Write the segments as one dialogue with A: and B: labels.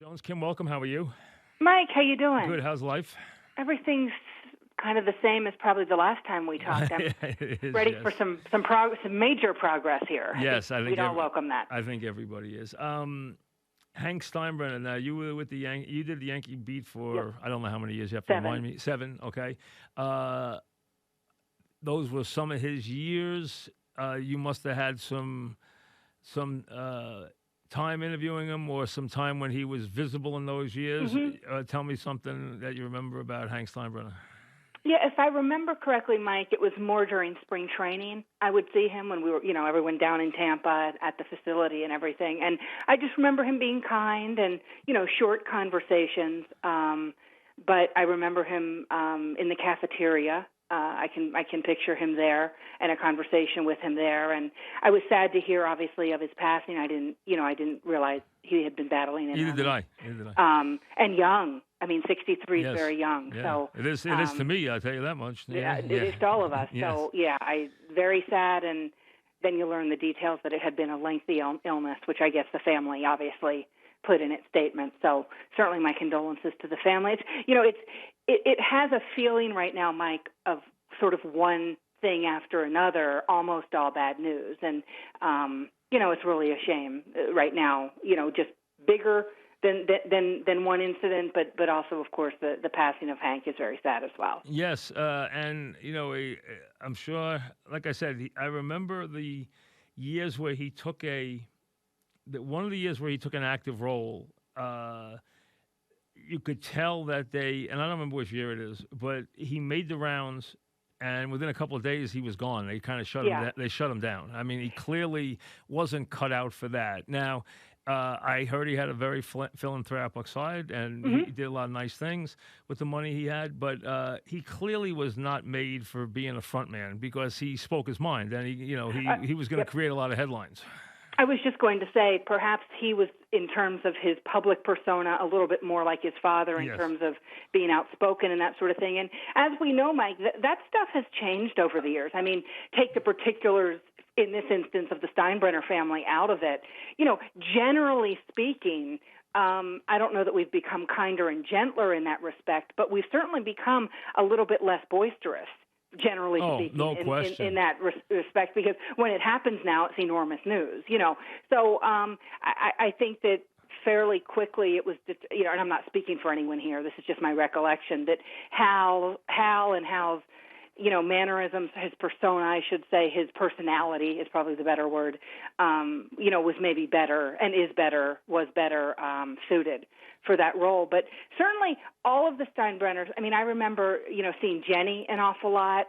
A: Jones, Kim, welcome. How are you?
B: Mike, how you doing?
A: Good. How's life?
B: Everything's kind of the same as probably the last time we talked. I'm
A: It is,
B: ready
A: yes.
B: for some major progress here.
A: Yes, I think
B: we'd all welcome that.
A: I think everybody is. Hank Steinbrenner. Now you were with the You did the Yankee beat for
B: Yep.
A: I don't know how many years. You have to
B: 7.
A: remind me. 7. Okay. Uh, those were some of his years. You must have had some time interviewing him, or some time when he was visible in those years.
B: hmm
A: Tell me something that you remember about Hank Steinbrenner.
B: Yeah, if I remember correctly, Mike, it was more during spring training. I would see him when we were, everyone down in Tampa at the facility and everything. And I just remember him being kind and, short conversations. But I remember him in the cafeteria. I can picture him there and a conversation with him there. And I was sad to hear, obviously, of his passing. I didn't realize he had been battling it.
A: Neither did I. Neither did I.
B: And young. I mean, 63 is
A: Yes.
B: very young.
A: Yeah.
B: So
A: It is to me. I'll tell you that much.
B: yeah, it is to all of us.
A: Yes.
B: So yeah, I very sad. And then you learn the details that it had been a lengthy illness, which I guess the family obviously put in its statement. So certainly my condolences to the family. It has a feeling right now, Mike, of sort of one thing after another, almost all bad news. And, it's really a shame right now, just bigger than one incident, but also, of course, the passing of Hank is very sad as well.
A: Yes, and I'm sure. Like I said, I remember the years where he took one of the years where he took an active role. You could tell that and I don't remember which year it is, but he made the rounds. And within a couple of days, he was gone. They kind of shut him. They shut him down. I mean, he clearly wasn't cut out for that. Now, I heard he had a very philanthropic side, and he did a lot of nice things with the money he had. But he clearly was not made for being a front man, because he spoke his mind, and he was going to create a lot of headlines.
B: I was just going to say, perhaps he was, in terms of his public persona, a little bit more like his father in terms of being outspoken and that sort of thing. And as we know, Mike, that stuff has changed over the years. I mean, take the particulars in this instance of the Steinbrenner family out of it. Generally speaking, I don't know that we've become kinder and gentler in that respect, but we've certainly become a little bit less boisterous, generally speaking,
A: no question.
B: in that respect, because when it happens now, it's enormous news, So I think that fairly quickly it was, and I'm not speaking for anyone here, this is just my recollection, that Hal and Hal's, mannerisms, his persona, I should say, his personality is probably the better word, was maybe better and was better suited for that role. But certainly all of the Steinbrenners, I mean, I remember, seeing Jenny an awful lot,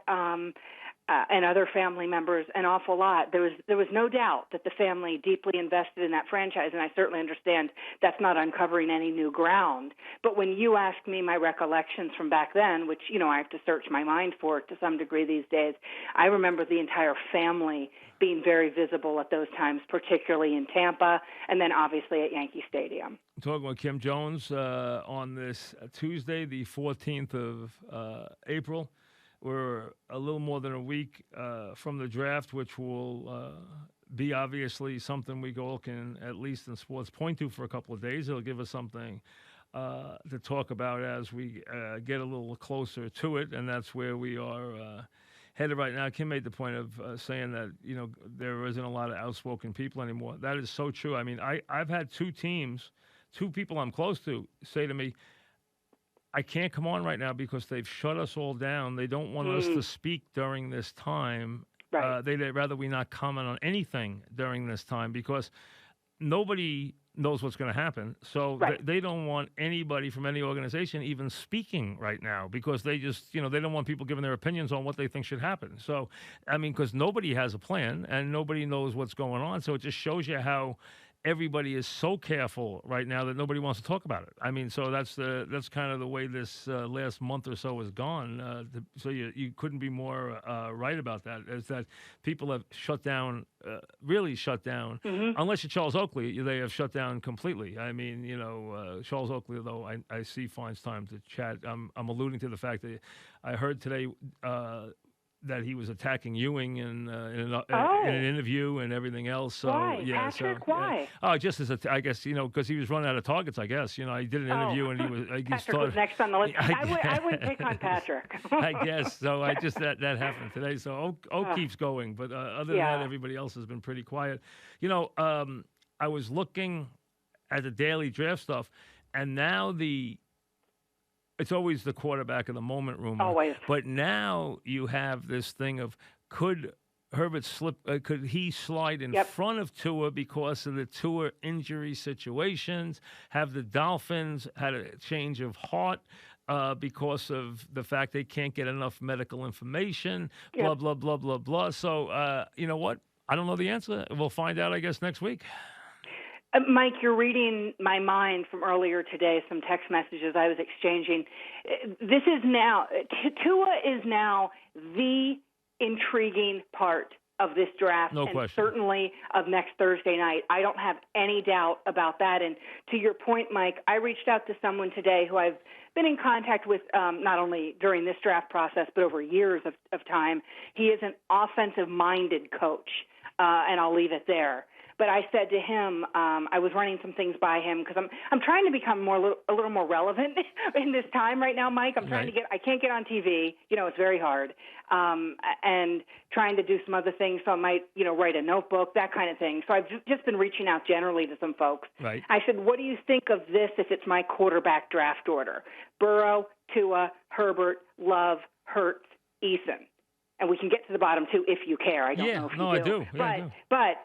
B: and other family members an awful lot. There was no doubt that the family deeply invested in that franchise, and I certainly understand that's not uncovering any new ground. But when you ask me my recollections from back then, which, I have to search my mind for to some degree these days, I remember the entire family being very visible at those times, particularly in Tampa, and then obviously at Yankee Stadium.
A: I'm talking with Kim Jones on this Tuesday, the 14th of April. We're a little more than a week from the draft, which will be obviously something we all can, at least in sports, point to for a couple of days. It'll give us something to talk about as we get a little closer to it, and that's where we are headed right now. Kim made the point of saying that there isn't a lot of outspoken people anymore. That is so true. I mean, I've had two people I'm close to say to me, I can't come on right now because they've shut us all down. They don't want us to speak during this time.
B: Right.
A: They'd rather we not comment on anything during this time because nobody knows what's going to happen. So they don't want anybody from any organization even speaking right now because they just, they don't want people giving their opinions on what they think should happen. So, I mean, because nobody has a plan and nobody knows what's going on. So it just shows you how everybody is so careful right now that nobody wants to talk about it. I mean, so that's kind of the way this last month or so has gone. So you couldn't be more right about that. Is that people have shut down, really shut down. Unless you're Charles Oakley, they have shut down completely. I mean, Charles Oakley, though I see finds time to chat. I'm alluding to the fact that I heard today. that he was attacking Ewing
B: Oh.
A: in an interview and everything else. So
B: Why?
A: yeah,
B: Patrick,
A: so
B: why?
A: oh, just as I guess because he was running out of targets. I guess he did an interview and he
B: Patrick
A: started.
B: was next on the list.
A: I
B: I wouldn't pick on Patrick.
A: I guess so. I just that happened today. So Oak keeps going, but other than that, everybody else has been pretty quiet. I was looking at the daily draft stuff, and now it's always the quarterback of the moment rumor.
B: Always.
A: But now you have this thing of could Herbert could he slide in front of Tua because of the Tua injury situations? Have the Dolphins had a change of heart because of the fact they can't get enough medical information? Blah, blah, blah, blah, blah. So, you know what? I don't know the answer. We'll find out, I guess, next week.
B: Mike, you're reading my mind from earlier today, some text messages I was exchanging. This is now, Tua is now the intriguing part of this draft,
A: no
B: and
A: question.
B: Certainly of next Thursday night. I don't have any doubt about that. And to your point, Mike, I reached out to someone today who I've been in contact with not only during this draft process, but over years of time. He is an offensive-minded coach, and I'll leave it there. But I said to him, I was running some things by him because I'm trying to become a little more relevant in this time right now, Mike. I'm trying to I can't get on TV. It's very hard. And trying to do some other things. So I might, write a notebook, that kind of thing. So I've just been reaching out generally to some folks.
A: Right.
B: I said, what do you think of this if it's my quarterback draft order? Burrow, Tua, Herbert, Love, Hurts, Eason. And we can get to the bottom two if you care. I don't know if you do.
A: I do. Yeah, I do.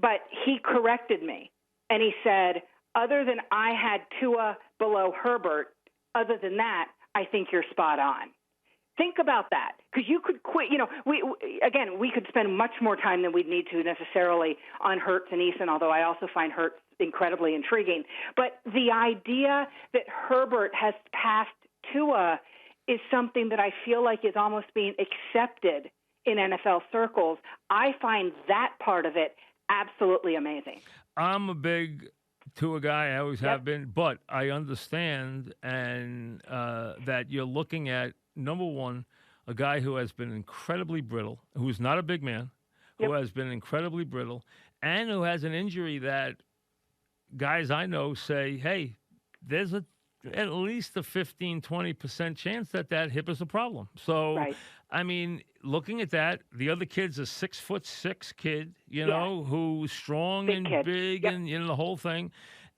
B: But he corrected me, and he said, other than I had Tua below Herbert, other than that, I think you're spot on. Think about that, because you could quit. We could spend much more time than we'd need to necessarily on Hurts and Eason, although I also find Hurts incredibly intriguing. But the idea that Herbert has passed Tua is something that I feel like is almost being accepted in NFL circles. I find that part of it absolutely amazing.
A: I'm a big Tua guy. I always have been, but I understand and that you're looking at, number one, a guy who has been incredibly brittle, who's not a big man, who has been incredibly brittle, and who has an injury that guys I know say, hey, there's at least a 15, 20% chance that hip is a problem. So, I mean, looking at that, the other kid's a 6'6" kid, who's strong
B: big
A: and
B: kid.
A: big and the whole thing,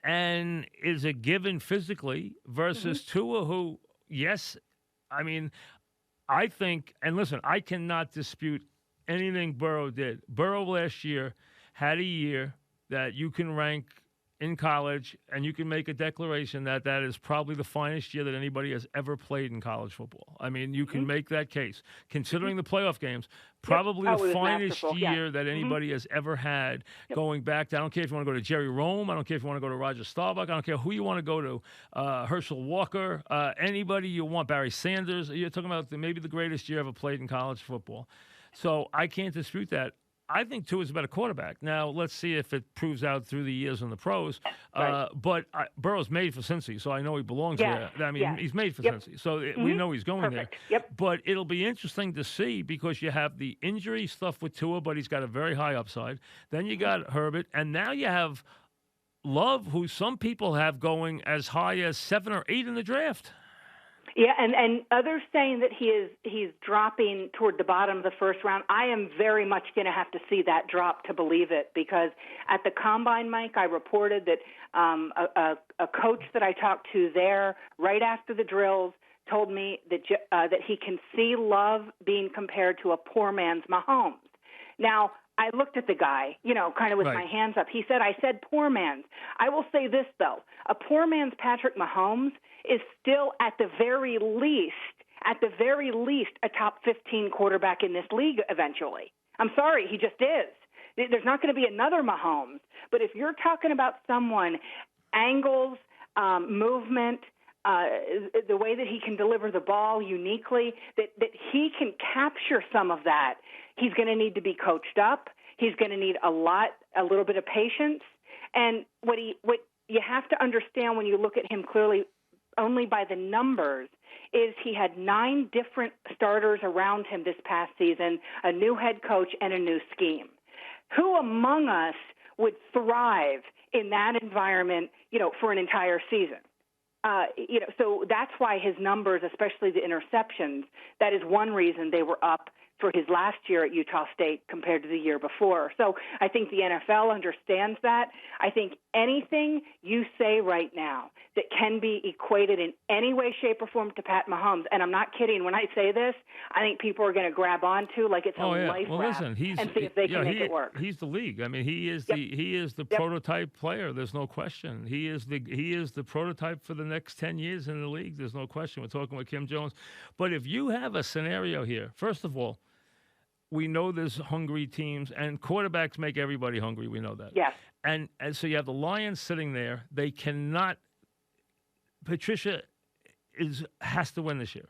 A: and is a given physically versus Tua, who, I mean, I think, and listen, I cannot dispute anything Burrow did. Burrow last year had a year that you can rank in college, and you can make a declaration that is probably the finest year that anybody has ever played in college football. I mean, you can make that case. Considering the playoff games, probably the finest year that anybody has ever had going back to, I don't care if you want to go to Jerry Rome, I don't care if you want to go to Roger Staubach, I don't care who you want to go to, Herschel Walker, anybody you want, Barry Sanders. You're talking about maybe the greatest year ever played in college football. So I can't dispute that. I think Tua is a better quarterback. Now, let's see if it proves out through the years in the pros. But Burrow's made for Cincy, so I know he belongs there. I mean, he's made for Cincy, so we know he's going there. But it'll be interesting to see because you have the injury stuff with Tua, but he's got a very high upside. Then you got Herbert, and now you have Love, who some people have going as high as 7 or 8 in the draft.
B: Yeah, and others saying that he's dropping toward the bottom of the first round. I am very much going to have to see that drop to believe it, because at the Combine, Mike, I reported that a coach that I talked to there right after the drills told me that he can see Love being compared to a poor man's Mahomes. Now, I looked at the guy, kind of with my hands up. He said, I said poor man's. I will say this, though. A poor man's Patrick Mahomes is still at the very least, a top 15 quarterback in this league eventually. I'm sorry, he just is. There's not going to be another Mahomes. But if you're talking about someone, angles, movement, the way that he can deliver the ball uniquely, that he can capture some of that, he's going to need to be coached up. He's going to need a little bit of patience. And what you have to understand when you look at him clearly, only by the numbers, is he had 9 different starters around him this past season, a new head coach, and a new scheme. Who among us would thrive in that environment, for an entire season? So that's why his numbers, especially the interceptions, that is one reason they were up for his last year at Utah State compared to the year before. So I think the NFL understands that. I think anything you say right now that can be equated in any way, shape, or form to Pat Mahomes, and I'm not kidding when I say this, I think people are going to grab onto like it's a life raft and see if they can make it work.
A: He's the league. I mean, he is the prototype player. There's no question. He is the prototype for the next 10 years in the league. There's no question. We're talking with Kim Jones. But if you have a scenario here, first of all, we know there's hungry teams, and quarterbacks make everybody hungry. We know that.
B: Yes.
A: And so you have the Lions sitting there. They cannot. Patricia has to win this year.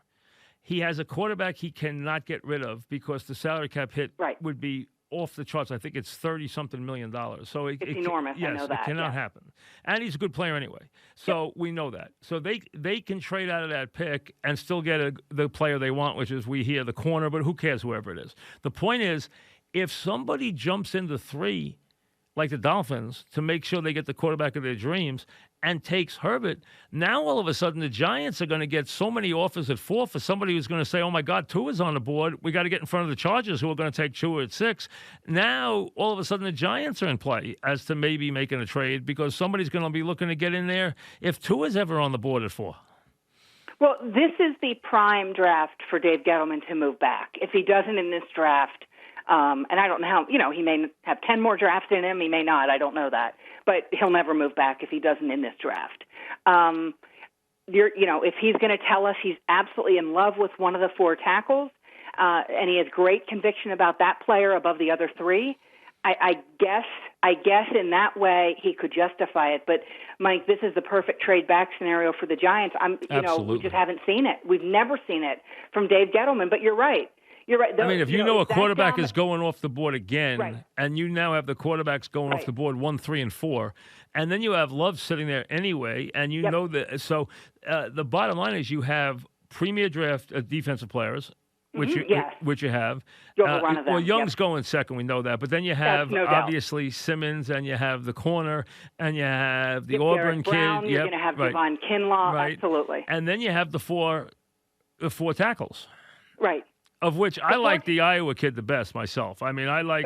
A: He has a quarterback he cannot get rid of because the salary cap hit would be off the charts. I think it's $30-something million. So it's
B: enormous.
A: Yes,
B: I know that.
A: It cannot happen. And he's a good player anyway. So we know that. So they can trade out of that pick and still get the player they want, which is the corner, but who cares, whoever it is. The point is, if somebody jumps into 3, like the Dolphins, to make sure they get the quarterback of their dreams and takes Herbert, now all of a sudden the Giants are going to get so many offers at 4 for somebody who's going to say, oh, my God, Tua's on the board. We got to get in front of the Chargers, who are going to take Tua at 6. Now, all of a sudden, the Giants are in play as to maybe making a trade because somebody's going to be looking to get in there if Tua's ever on the board at 4.
B: Well, this is the prime draft for Dave Gettleman to move back. If he doesn't in this draft, and I don't know how, he may have 10 more drafts in him. He may not. I don't know that. But he'll never move back if he doesn't in this draft. If he's going to tell us he's absolutely in love with one of the 4 tackles, and he has great conviction about that player above the other 3, I guess in that way he could justify it. But Mike, this is the perfect trade back scenario for the Giants. We just haven't seen it. We've never seen it from Dave Gettleman. But you're right. You're right.
A: I mean, if you know a quarterback is going off the board again, and you now have the quarterbacks going off the board 1, 3, and 4, and then you have Love sitting there anyway, and you know that. So the bottom line is you have premier draft defensive players, which you have. Well, Young's going second. We know that, but then you have obviously Simmons, and you have the corner, and you have the Auburn
B: Brown,
A: kid.
B: You're going to have Devon Kinlaw, absolutely,
A: and then you have the four tackles,
B: right.
A: Of which I like the Iowa kid the best myself. I mean, I like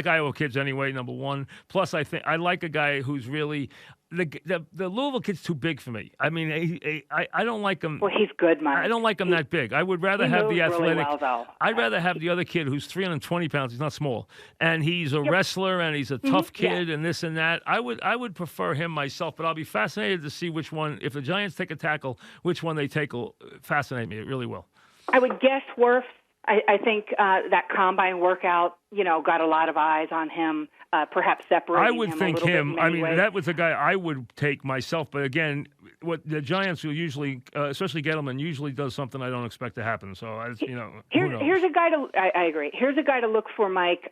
A: Iowa kids anyway. Number one. Plus, I think I like a guy who's really the Louisville kid's too big for me. I mean, I don't like him.
B: Well, he's good, Mike.
A: I don't like him that big. I would rather have the athletic.
B: Really well, though.
A: I'd rather have the other kid who's 320 pounds. He's not small, and he's a wrestler, and he's a tough kid, and this and that. I would prefer him myself, but I'll be fascinated to see which one. If the Giants take a tackle, which one they take will fascinate me. It really will.
B: I would guess Wirfs. I think that combine workout, got a lot of eyes on him, perhaps separating him.
A: I would think him. I mean, that was a guy I would take myself. But again, what the Giants will usually, especially Gettleman, usually does something I don't expect to happen. So, who knows?
B: Here's a guy to. I agree. Here's a guy to look for, Mike.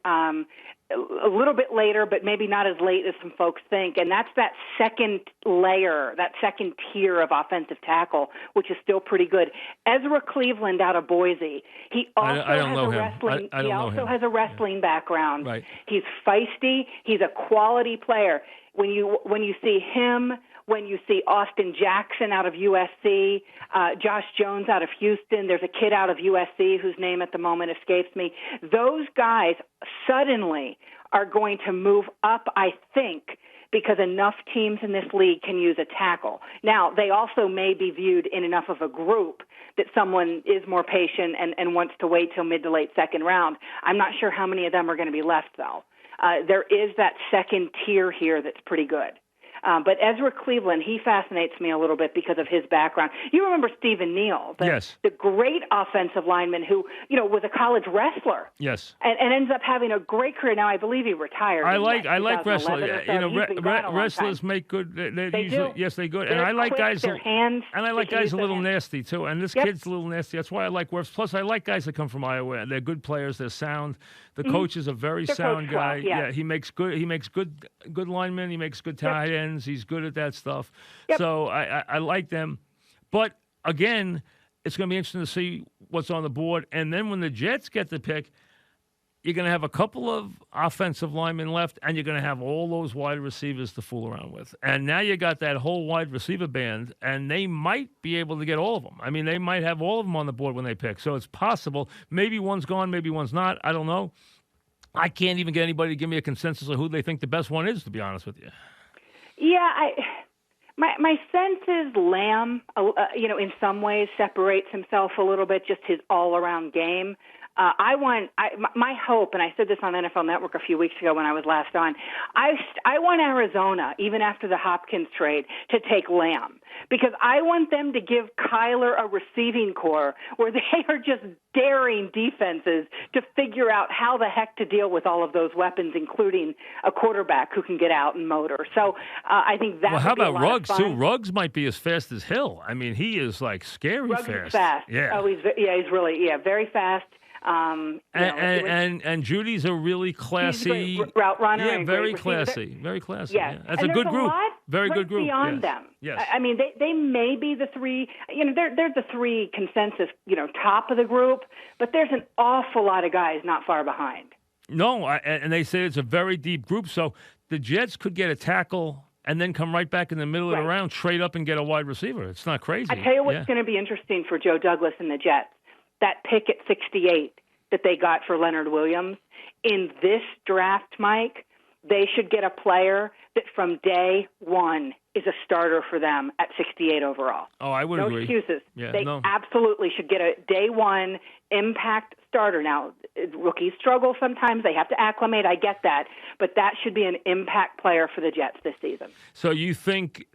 B: A little bit later, but maybe not as late as some folks think, and that's that second layer, that second tier of offensive tackle, which is still pretty good. Ezra Cleveland out of Boise. He also has a wrestling background.
A: Right.
B: He's feisty. He's a quality player. When you see him, when you see Austin Jackson out of USC, Josh Jones out of Houston, there's a kid out of USC whose name at the moment escapes me. Those guys suddenly are going to move up, I think, because enough teams in this league can use a tackle. Now, they also may be viewed in enough of a group that someone is more patient and wants to wait till mid to late second round. I'm not sure how many of them are going to be left, though. There is that second tier here that's pretty good. But Ezra Cleveland, he fascinates me a little bit because of his background. You remember Stephen Neal, the great offensive lineman who, was a college wrestler.
A: Yes.
B: And ends up having a great career. Now, I believe he retired.
A: I like wrestlers. Wrestlers make good. They usually,
B: do.
A: Yes, they good.
B: They're
A: and I like
B: quick,
A: guys.
B: Their hands.
A: And I like guys a little nasty too. And this kid's a little nasty. That's why I like Wirfs. Plus, I like guys that come from Iowa. They're good players. They're sound. The coach is a very sound guy.
B: Well,
A: he makes good. He makes good linemen. He makes good tight ends. ends. He's good at that stuff.
B: Yep.
A: So I like them. But, again, it's going to be interesting to see what's on the board. And then when the Jets get the pick, you're going to have a couple of offensive linemen left, and you're going to have all those wide receivers to fool around with. And now you got that whole wide receiver band, and they might be able to get all of them. I mean, they might have all of them on the board when they pick. So it's possible. Maybe one's gone, maybe one's not. I don't know. I can't even get anybody to give me a consensus of who they think the best one is, to be honest with you.
B: Yeah, my sense is Lamb, in some ways separates himself a little bit, just his all-around game. My hope, and I said this on NFL Network a few weeks ago when I was last on, I want Arizona, even after the Hopkins trade, to take Lamb, because I want them to give Kyler a receiving core where they are just daring defenses to figure out how the heck to deal with all of those weapons, including a quarterback who can get out and motor. So I think that.
A: Well, how
B: would be
A: about
B: a lot
A: Ruggs
B: of fun.
A: too? Ruggs might be as fast as Hill. I mean, he is like scary
B: Ruggs
A: fast.
B: is fast.
A: Yeah.
B: Oh, he's really very fast.
A: And Judy's a really classy
B: route runner.
A: Yeah,
B: and
A: very
B: great receiver.
A: classy. Very classy.
B: Yes.
A: Yeah. That's
B: and
A: a good group.
B: Very
A: good group.
B: Beyond
A: yes.
B: them.
A: Yes.
B: I mean, they may be the three. They're the three consensus. Top of the group. But there's an awful lot of guys not far behind.
A: No, and they say it's a very deep group. So the Jets could get a tackle and then come right back in the middle of the round, trade up and get a wide receiver. It's not crazy.
B: I tell you what's going to be interesting for Joe Douglas and the Jets. That pick at 68 that they got for Leonard Williams. In this draft, Mike, they should get a player that from day one is a starter for them at 68 overall.
A: Oh, I would
B: no
A: agree.
B: No excuses.
A: Yeah,
B: they absolutely should get a day one impact starter. Now, rookies struggle sometimes. They have to acclimate. I get that. But that should be an impact player for the Jets this season.
A: So you think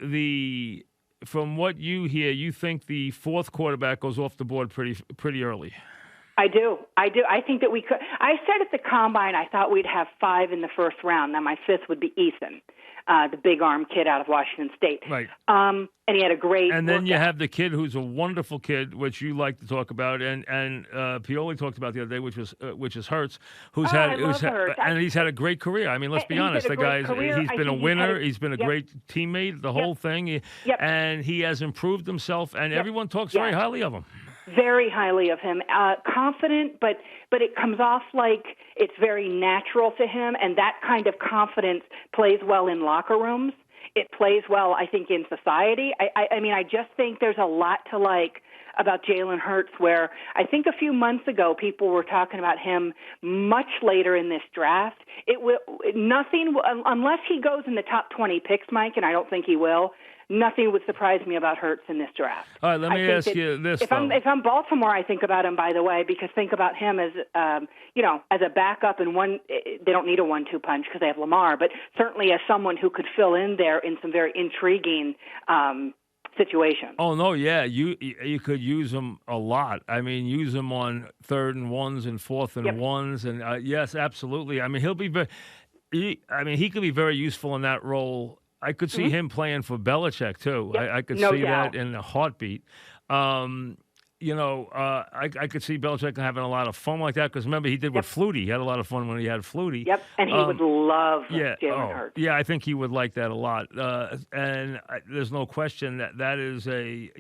A: from what you hear, you think the fourth quarterback goes off the board pretty early?
B: I do. I think that we could. I said at the Combine I thought we'd have 5 in the first round. Now my fifth would be Eason, the big arm kid out of Washington State.
A: Right.
B: And he had a great.
A: And then you have the kid who's a wonderful kid, which you like to talk about, and Pioli talked about the other day, which is Hurts, and he's had a great career. I mean, let's be honest, the guy's he's been a winner, he's been a great teammate, the whole thing, and he has improved himself, and everyone talks very highly of him.
B: Very highly of him. Confident, but it comes off like it's very natural to him, and that kind of confidence plays well in locker rooms. It plays well, I think, in society. I mean, I just think there's a lot to like about Jalen Hurts, where I think a few months ago people were talking about him much later in this draft. Nothing, unless he goes in the top 20 picks, Mike, and I don't think he will. Nothing would surprise me about Hurts in this draft.
A: All right, let me ask you this.
B: If I'm Baltimore, I think about him, by the way, because think about him as as a backup and one. They don't need a 1-2 punch because they have Lamar, but certainly as someone who could fill in there in some very intriguing situations.
A: Oh no, yeah, you could use him a lot. I mean, use him on 3rd and 1s and 4th and 1s, and yes, absolutely. I mean, he could be very useful in that role. I could see him playing for Belichick, too.
B: Yep.
A: I could
B: no
A: see
B: doubt.
A: that in a heartbeat. I could see Belichick having a lot of fun like that because, remember, he did with Flutie. He had a lot of fun when he had Flutie.
B: Yep, and he would love Jalen Hurts.
A: Yeah, I think he would like that a lot. And there's no question that is a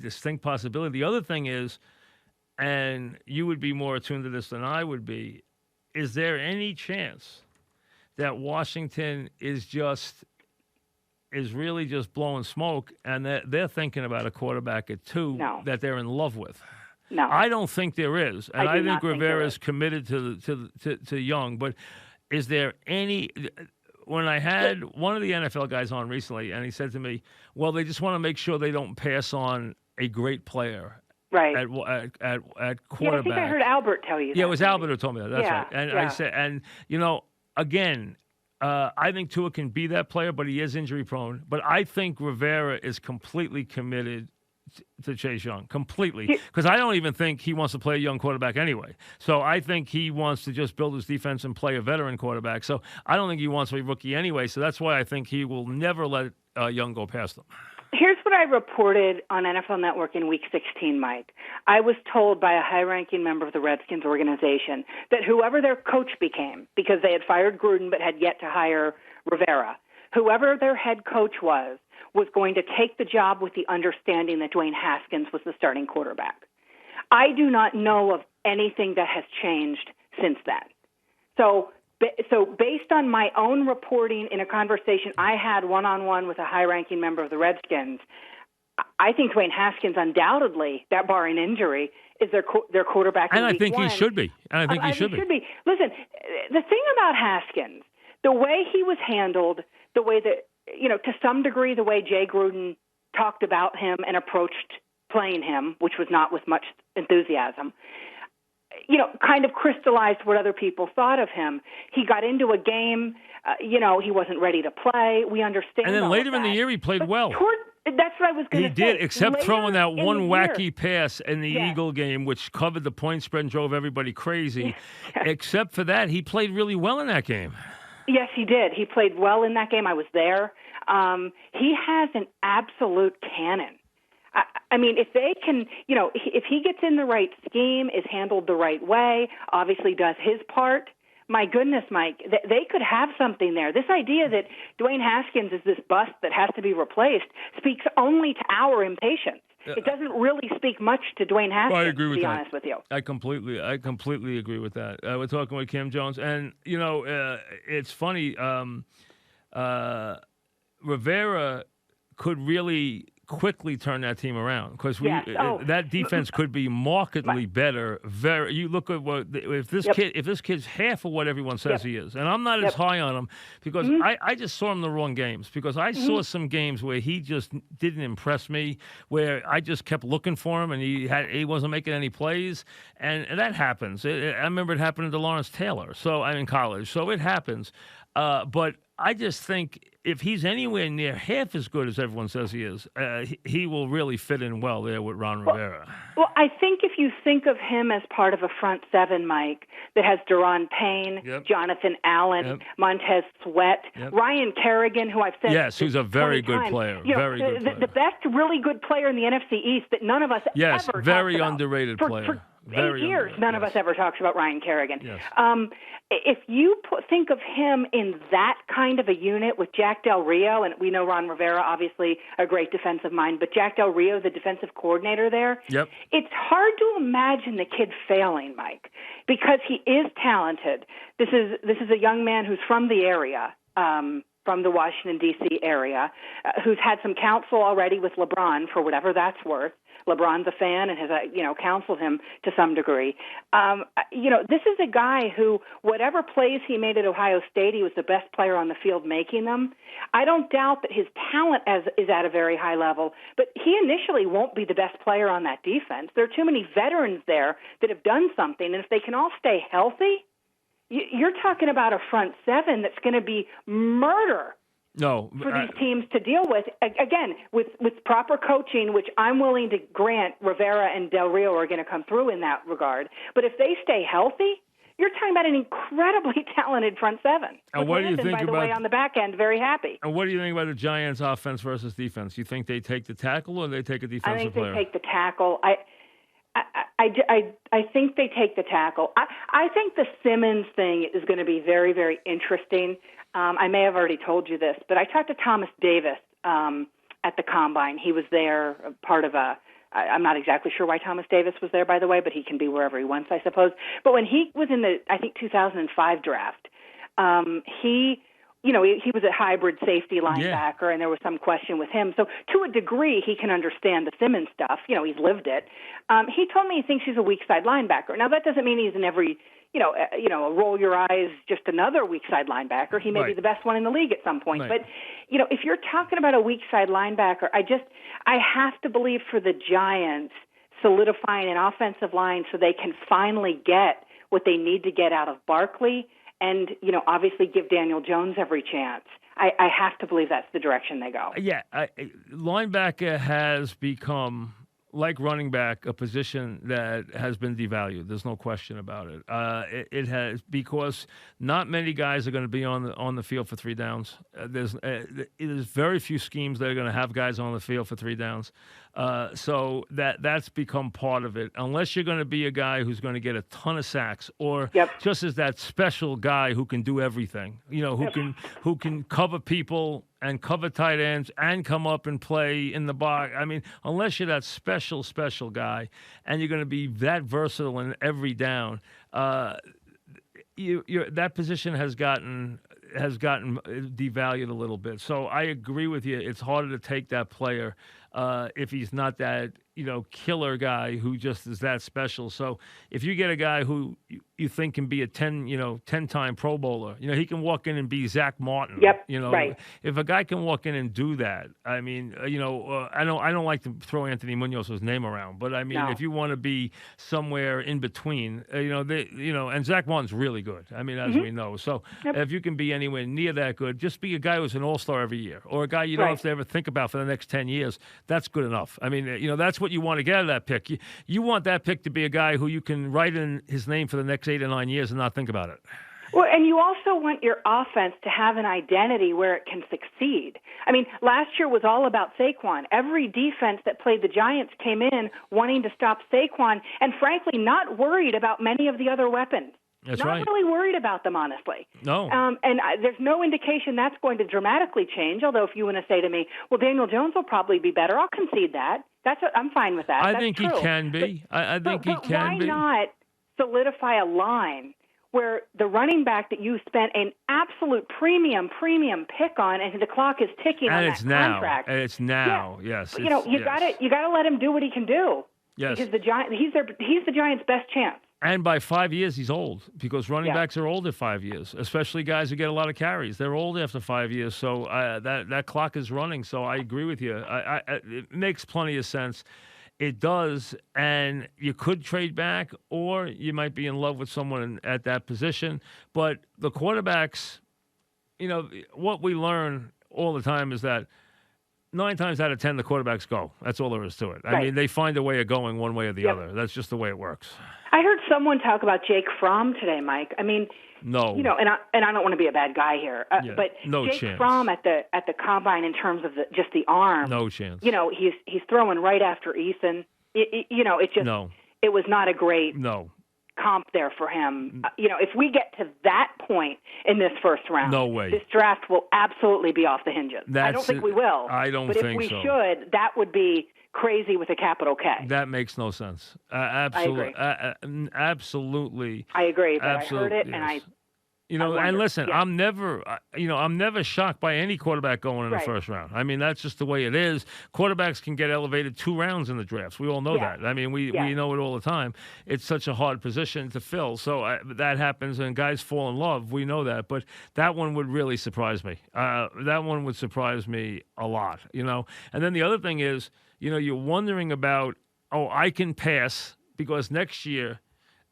A: distinct possibility. The other thing is, and you would be more attuned to this than I would be, is there any chance that Washington is really just blowing smoke, and that they're thinking about a quarterback at 2 that they're in love with?
B: No,
A: I don't think there is, and I think Rivera is committed to Young. But is there any? When I had one of the NFL guys on recently, and he said to me, "Well, they just want to make sure they don't pass on a great player."
B: Right.
A: At quarterback.
B: Yeah, I think I heard Albert tell you that.
A: Yeah, it was Albert who told me that. That's right. And
B: I
A: said, again, I think Tua can be that player, but he is injury prone. But I think Rivera is completely committed to Chase Young, completely. Because I don't even think he wants to play a young quarterback anyway. So I think he wants to just build his defense and play a veteran quarterback. So I don't think he wants to be a rookie anyway. So that's why I think he will never let Young go past him.
B: Here's what I reported on NFL Network in Week 16, Mike. I was told by a high-ranking member of the Redskins organization that whoever their coach became, because they had fired Gruden but had yet to hire Rivera, whoever their head coach was going to take the job with the understanding that Dwayne Haskins was the starting quarterback. I do not know of anything that has changed since then. So based on my own reporting in a conversation I had one-on-one with a high-ranking member of the Redskins, I think Dwayne Haskins undoubtedly, that barring injury, is their quarterback in
A: And I
B: week
A: think
B: one.
A: he should be. And I think he should be.
B: Listen, the thing about Haskins, the way he was handled, the way that, to some degree, the way Jay Gruden talked about him and approached playing him, which was not with much enthusiasm, kind of crystallized what other people thought of him. He got into a game, he wasn't ready to play. We understand.
A: And then
B: all
A: later
B: of
A: in the
B: that.
A: year, he played well.
B: That's what I was going to say.
A: He did, except
B: Later
A: throwing that
B: in
A: one
B: the year.
A: wacky pass in the Eagle game, which covered the point spread and drove everybody crazy.
B: Yes.
A: Except for that, he played really well in that game.
B: Yes, he did. He played well in that game. I was there. He has an absolute cannon. I mean, if they can, if he gets in the right scheme, is handled the right way, obviously does his part, my goodness, Mike, they could have something there. This idea that Dwayne Haskins is this bust that has to be replaced speaks only to our impatience. It doesn't really speak much to Dwayne Haskins,
A: I agree with
B: to be
A: that.
B: honest with you.
A: I completely agree with that. We're talking with Kim Jones, and it's funny. Rivera could really quickly turn that team around because that defense could be markedly better. You look at if this kid's half of what everyone says he is, and I'm not as high on him because I just saw him in the wrong games because I saw some games where he just didn't impress me, where I just kept looking for him and he wasn't making any plays, and that happens. I remember it happening to Lawrence Taylor. So I'm in college, so it happens. But I just think if he's anywhere near half as good as everyone says he is, he will really fit in well there with Ron Rivera.
B: Well, I think if you think of him as part of a front seven, Mike, that has Daron Payne, Jonathan Allen, Montez Sweat, Ryan Kerrigan, who I've said
A: who's a very good player, very good player.
B: The best really good player in the NFC East that none of us ever talked about.
A: Very underrated player.
B: For 8 years, none of us ever talks about Ryan Kerrigan.
A: Yes.
B: If you think of him in that kind of a unit with Jack Del Rio, and we know Ron Rivera, obviously a great defensive mind, but Jack Del Rio, the defensive coordinator there, it's hard to imagine the kid failing, Mike, because he is talented. This is a young man who's from the area, from the Washington, D.C. area, who's had some counsel already with LeBron for whatever that's worth. LeBron's a fan and has, counseled him to some degree. This is a guy who, whatever plays he made at Ohio State, he was the best player on the field making them. I don't doubt that his talent is at a very high level, but he initially won't be the best player on that defense. There are too many veterans there that have done something, and if they can all stay healthy, you're talking about a front seven that's going to be murder.
A: No,
B: for these teams to deal with, again, with proper coaching, which I'm willing to grant Rivera and Del Rio are going to come through in that regard. But if they stay healthy, you're talking about an incredibly talented front seven.
A: And what do you think
B: by the way, on the back end, very happy.
A: And what do you think about the Giants' offense versus defense? You think they take the tackle or they take a defensive player?
B: I think they take the tackle. I think they take the tackle. I think the Simmons thing is going to be very, very interesting. I may have already told you this, but I talked to Thomas Davis at the Combine. He was there, part of I'm not exactly sure why Thomas Davis was there, by the way, but he can be wherever he wants, I suppose. But when he was in the, 2005 draft, he was a hybrid safety linebacker, and there was some question with him. So to a degree, he can understand the Simmons stuff. He's lived it. He told me he thinks he's a weak side linebacker. Now, that doesn't mean he's in every roll your eyes, just another weak side linebacker. He may be the best one in the league at some point.
A: Right.
B: But, if you're talking about a weak side linebacker, I have to believe for the Giants solidifying an offensive line so they can finally get what they need to get out of Barkley and, obviously give Daniel Jones every chance. I have to believe that's the direction they go.
A: Yeah, linebacker has become like running back, a position that has bin devalued. There's no question about it. It has, because not many guys are going to be on the field for 3 downs. There's very few schemes that are going to have guys on the field for 3 downs. So that's become part of it. Unless you're going to be a guy who's going to get a ton of sacks, or just as that special guy who can do everything. Who can cover people and cover tight ends and come up and play in the box. I mean, unless you're that special guy and you're going to be that versatile in every down, that position has gotten devalued a little bit. So I agree with you. It's harder to take that player if he's not that killer guy who just is that special. So if you get a guy who you think can be a 10-time Pro Bowler, he can walk in and be Zach Martin.
B: Right.
A: If a guy can walk in and do that, I mean, I don't like to throw Anthony Munoz's name around, but I mean, if you want to be somewhere in between, and Zach Martin's really good. I mean, as we know. So if you can be anywhere near that good, just be a guy who's an all-star every year, or a guy you don't have to ever think about for the next 10 years. That's good enough. I mean, that's what you want to get out of that pick. You want that pick to be a guy who you can write in his name for the next 8 or 9 years and not think about it.
B: Well, and you also want your offense to have an identity where it can succeed. I mean, last year was all about Saquon. Every defense that played the Giants came in wanting to stop Saquon and, frankly, not worried about many of the other weapons.
A: That's
B: not
A: right.
B: really worried about them, honestly.
A: No.
B: There's no indication that's going to dramatically change, although if you want to say to me, well, Daniel Jones will probably be better, I'll concede that. I'm fine with that.
A: I
B: That's
A: think
B: true.
A: He can be. I think he can be.
B: Why not solidify a line where the running back that you spent an absolute premium pick on, and the clock is ticking on that contract.
A: And it's now. Yes.
B: But, you got to let him do what he can do.
A: Yes.
B: Because he's the Giants' best chance.
A: And by 5 years, he's old, because running backs are old at 5 years, especially guys who get a lot of carries. They're old after 5 years, so that clock is running. So I agree with you. It makes plenty of sense. It does, and you could trade back, or you might be in love with someone at that position. But the quarterbacks, what we learn all the time is that 9 times out of 10, the quarterbacks go. That's all there is to it. I mean, they find a way of going one way or the other. That's just the way it works.
B: I heard someone talk about Jake Fromm today, Mike. I mean,
A: no,
B: and I don't want to be a bad guy here, but Jake Fromm at the combine, in terms of just the arm,
A: no chance.
B: He's throwing right after Eason. It was not a great comp there for him. If we get to that point in this first round,
A: no way.
B: This draft will absolutely be off the hinges. I don't think we will.
A: I don't
B: think
A: so.
B: But if we should, that would be crazy with a capital K.
A: That makes no sense. Absolutely.
B: I agree.
A: Absolutely.
B: I agree, but
A: absolutely,
B: I heard it, and I wonder,
A: and listen, I'm never shocked by any quarterback going in the first round. I mean, that's just the way it is. Quarterbacks can get elevated 2 rounds in the drafts. We all know that. I mean, we know it all the time. It's such a hard position to fill. So that happens, and guys fall in love. We know that. But that one would really surprise me. That one would surprise me a lot, And then the other thing is, you're wondering about, I can pass because next year,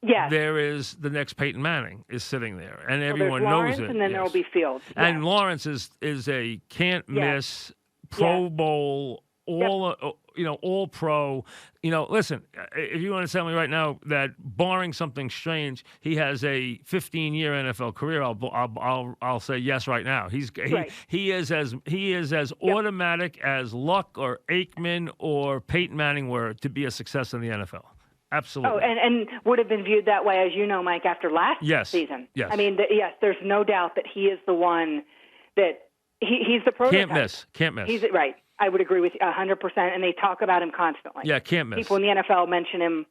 A: there is the next Peyton Manning is sitting there, and everyone knows it.
B: And then there will be Fields.
A: And Lawrence is a can't miss Pro Bowl, all pro. Listen, if you want to tell me right now that barring something strange, he has a 15-year NFL career, I'll say yes right now. He is as automatic as Luck or Aikman or Peyton Manning were to be a success in the NFL. Absolutely.
B: Oh, and would have been viewed that way, as you know, Mike, after last season.
A: Yes.
B: I mean, there's no doubt that he is the one that he's the prototype.
A: Can't miss.
B: He's right. I would agree with you 100%, and they talk about him constantly.
A: Yeah, can't miss.
B: People in the NFL mention him,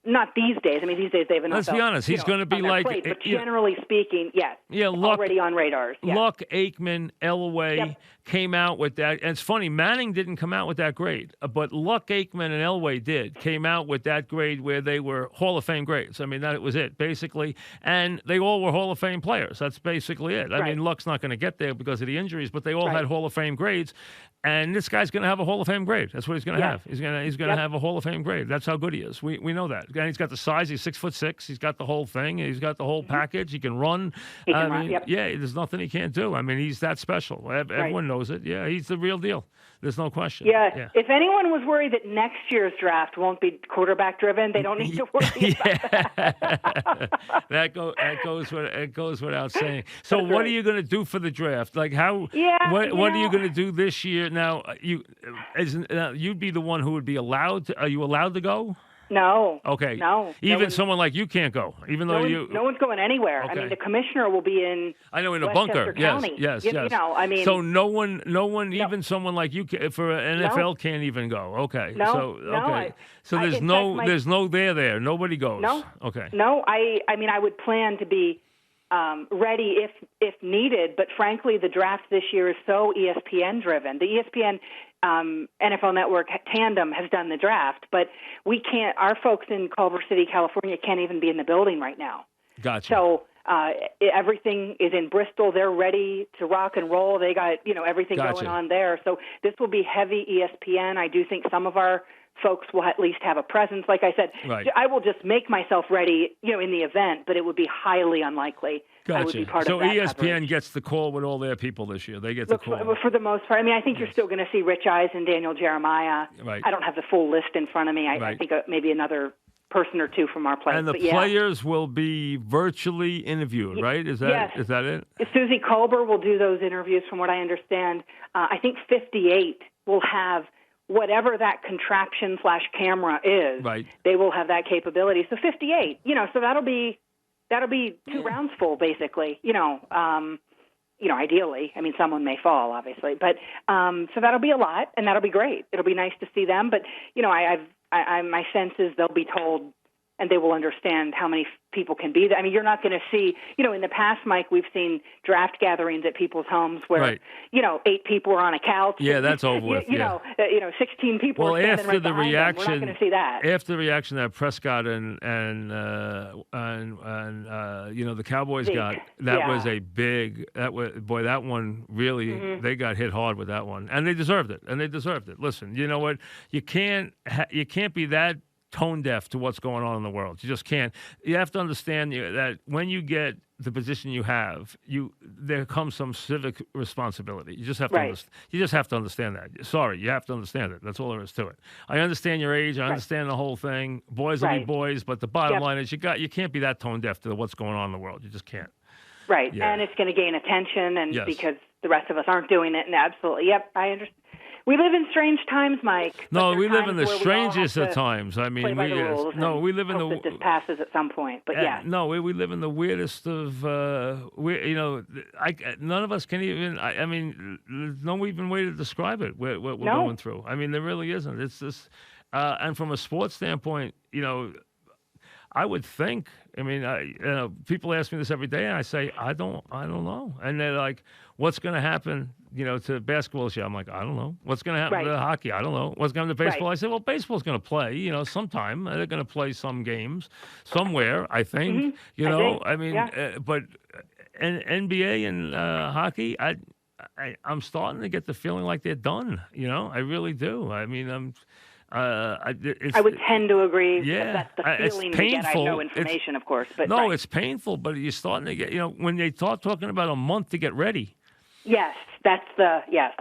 B: not these days. I mean, these days they have an
A: Let's be honest. He's going to be like...
B: plate, but generally speaking, yes.
A: Yeah,
B: already on radars. Yes.
A: Luck, Aikman, Elway came out with that. And it's funny, Manning didn't come out with that grade. But Luck, Aikman, and Elway came out with that grade where they were Hall of Fame grades. I mean, that was it, basically. And they all were Hall of Fame players. That's basically it. I mean, Luck's not going to get there because of the injuries, but they all had Hall of Fame grades. And this guy's going to have a Hall of Fame grade. That's what he's going to have. He's going to have a Hall of Fame grade. That's how good he is. We know that. And he's got the size. He's 6'6". He's got the whole thing. He's got the whole package. He can run.
B: He can run, yep.
A: Yeah, there's nothing he can't do. I mean, he's that special. Everyone knows it. Yeah, he's the real deal. There's no question.
B: Yeah. If anyone was worried that next year's draft won't be quarterback driven, they don't need to worry about that.
A: That goes without saying. So what are you going to do for the draft? Like how?
B: Yeah.
A: What are you going to do this year? Now you'd be the one who would be allowed to. Are you allowed to go?
B: No.
A: Okay.
B: No.
A: Even someone like you can't go, even though
B: no one's going anywhere.
A: Okay.
B: I mean, the commissioner will be in.
A: I know, in a
B: Westchester
A: bunker.
B: County.
A: Yes.
B: You know, I mean.
A: So no one, even someone like you for an NFL can't even go. Okay.
B: No.
A: So there's no there. Nobody goes.
B: No.
A: Okay.
B: No. I mean, I would plan to be ready if needed, but frankly, the draft this year is so ESPN driven. The ESPN NFL Network tandem has done the draft, but we can't. Our folks in Culver City, California, can't even be in the building right now.
A: Gotcha.
B: So everything is in Bristol. They're ready to rock and roll. They got everything going on there. So this will be heavy ESPN. I do think some of our folks will at least have a presence. Like I said, I will just make myself ready, in the event, but it would be highly unlikely. I would be part
A: so
B: of that
A: ESPN
B: coverage.
A: Gets the call with all their people this year. They get the call.
B: For the most part. I mean, I think you're still going to see Rich Eisen and Daniel Jeremiah.
A: Right.
B: I don't have the full list in front of me. I think maybe another person or two from our players.
A: And the players will be virtually interviewed, right? Is that it?
B: Susie Kolber will do those interviews, from what I understand. I think 58 will have whatever that contraption/camera is.
A: Right.
B: They will have that capability. So 58, so that'll be 2 rounds full, basically. Ideally. I mean, someone may fall, obviously, but so that'll be a lot, and that'll be great. It'll be nice to see them, but my sense is they'll be told, and they will understand how many people can be there. I mean, you're not going to see, in the past, Mike, we've seen draft gatherings at people's homes where, 8 people are on a couch.
A: Yeah, that's over with.
B: 16 people are standing right behind them. We're not going to see that.
A: After the reaction that Prescott and the Cowboys got, that was a big. That one really they got hit hard with that one, and they deserved it. Listen, you know what? You can't be that tone deaf to what's going on in the world. You just can't. You have to understand that when you get the position you have, there comes some civic responsibility. You just have to you just have to understand that. Sorry, you have to understand it. That's all there is to it. I understand your age. I understand the whole thing. Boys will be boys, but the bottom line is you can't be that tone deaf to what's going on in the world. You just can't.
B: Right, and it's going to gain attention, and because the rest of us aren't doing it. And absolutely, I understand. We live in strange times, Mike.
A: No, we live in the strangest of times. I mean, we live in
B: that this passes at some point. But
A: we live in the weirdest of. None of us can even. I mean, there's no even way to describe it. What we're going through. I mean, there really isn't. It's this, and from a sports standpoint, I would think. I mean, people ask me this every day, and I say, I don't know. And they're like, "What's going to happen?" To basketball this year. I'm like, I don't know. What's going to happen to hockey? I don't know. What's going to baseball? I said, well, baseball's going to play. Sometime they're going to play some games somewhere. I think. But NBA and hockey, I'm starting to get the feeling like they're done. I really do. I mean, I would
B: tend to agree.
A: Yeah,
B: that's the feeling we get. I have no information, of course, but
A: it's painful. But you're starting to get, when they start talking about a month to get ready.
B: Yes, that's the yes.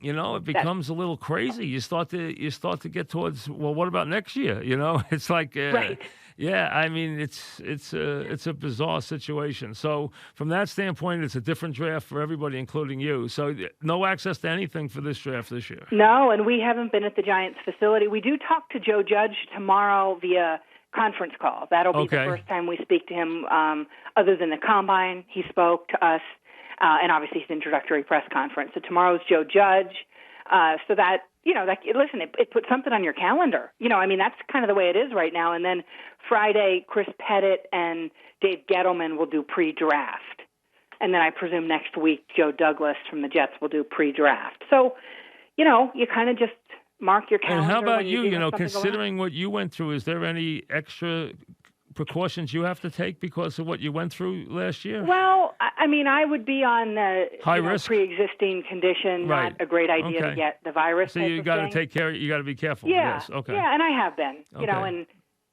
A: It becomes a little crazy. You start to get towards, well, what about next year? It's like, yeah. I mean, it's a bizarre situation. So from that standpoint, it's a different draft for everybody, including you. So no access to anything for this draft this year.
B: No, and we haven't been at the Giants facility. We do talk to Joe Judge tomorrow via conference call. That'll be the first time we speak to him. Other than the combine, he spoke to us. And obviously his introductory press conference. So tomorrow's Joe Judge. So that, listen, it puts something on your calendar. That's kind of the way it is right now. And then Friday, Chris Pettit and Dave Gettleman will do pre-draft. And then I presume next week, Joe Douglas from the Jets will do pre-draft. So, you kind of just mark your calendar.
A: And how about you, considering what you went through, is there any extra precautions you have to take because of what you went through last year?
B: Well, I mean, I would be on the
A: high risk
B: pre-existing condition. Not a great idea to get the virus.
A: So you got to take care. You got to be careful.
B: Yeah.
A: Yes. Okay.
B: Yeah, and I have been. And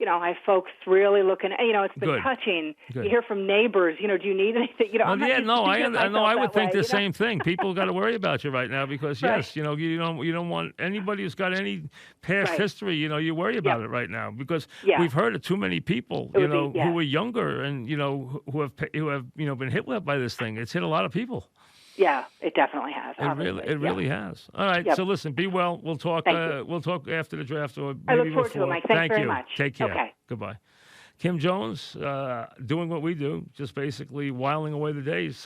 B: I have folks really looking. It's been
A: Good.
B: touching.
A: Good.
B: You hear from neighbors. Do you need anything? I'm not
A: Yeah,
B: used
A: no,
B: to
A: I
B: thinking of
A: I know.
B: myself
A: I would
B: that
A: think
B: way,
A: the same thing. People got to worry about you right now because
B: Right.
A: yes, you don't want anybody who's got any past
B: Right.
A: history. You worry about
B: Yep.
A: it right now because
B: Yeah.
A: we've heard of too many people,
B: It would be, yeah.
A: who are younger and who have been hit with by this thing. It's hit a lot of people.
B: Yeah, it definitely has.
A: It really has. All right.
B: Yep.
A: So listen, be well. We'll talk.
B: Thank you.
A: We'll talk after the draft or
B: I
A: maybe
B: look forward to
A: before.
B: it, Mike. Thanks
A: Thank
B: very
A: you.
B: much.
A: Take care.
B: Okay.
A: Goodbye. Kim Jones, doing what we do, just basically whiling away the days.